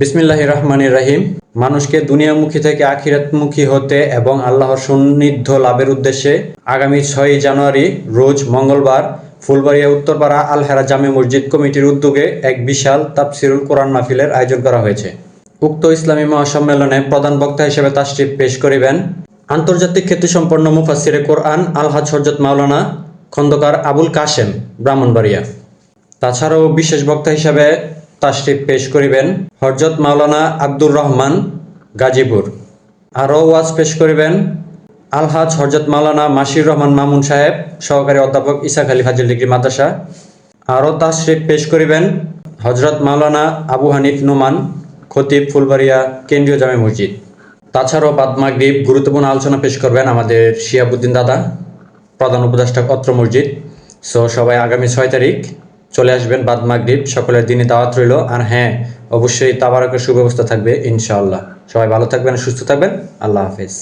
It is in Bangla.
বিসমিল্লাহির রহমানির রহিম। মানুষকে দুনিয়ামুখী থেকে আখিরাতমুখী হতে এবং আল্লাহর সান্নিধ্য লাভের উদ্দেশ্যে আগামী 6 জানুয়ারি রোজ মঙ্গলবার ফুলবাড়িয়া উত্তরপাড়া আল হেরা জামে মসজিদ কমিটির উদ্যোগে এক বিশাল তাফসিরুল কোরআন মাহফিলের আয়োজন করা হয়েছে। উক্ত ইসলামী মহাসম্মেলনে প্রধান বক্তা হিসেবে তাশরিফ পেশ করিবেন আন্তর্জাতিক খ্যাতিসম্পন্ন মুফাসসিরে কোরআন আলহাজ হযরত মাওলানা খন্দকার আবুল কাশেম, ব্রাহ্মণবাড়িয়া। তাছাড়াও বিশেষ বক্তা হিসেবে তাশরিফ পেশ করিবেন হযরত মাওলানা আব্দুর রহমান, গাজীপুর। আরও ওয়াজ পেশ করিবেন আলহাজ হযরত মাওলানা মাশির রহমান মামুন সাহেব, সহকারী অধ্যাপক ইসাক আলী ফাজিল ডিগ্রি মাদ্রাসা। আরও তাশরিফ পেশ করিবেন হযরত মাওলানা আবু হানিফ নোমান, খতিব, ফুলবাড়িয়া কেন্দ্রীয় জামে মসজিদ। তাছাড়াও বাদ মাগরিব গুরুত্বপূর্ণ আলোচনা পেশ করবেন আমাদের শিহাবুদ্দিন দাদা, প্রধান উপদেষ্টা অত্র মসজিদ। সবাই আগামী 6 তারিখ চলে আসবেন বাদ মাগরিব। সকলের দিনে দাওয়াত রইল। আর হ্যাঁ, অবশ্যই তাবারকের সুব্যবস্থা থাকবে ইনশাআল্লাহ। সবাই ভালো থাকবেন, সুস্থ থাকবেন। আল্লাহ হাফেজ।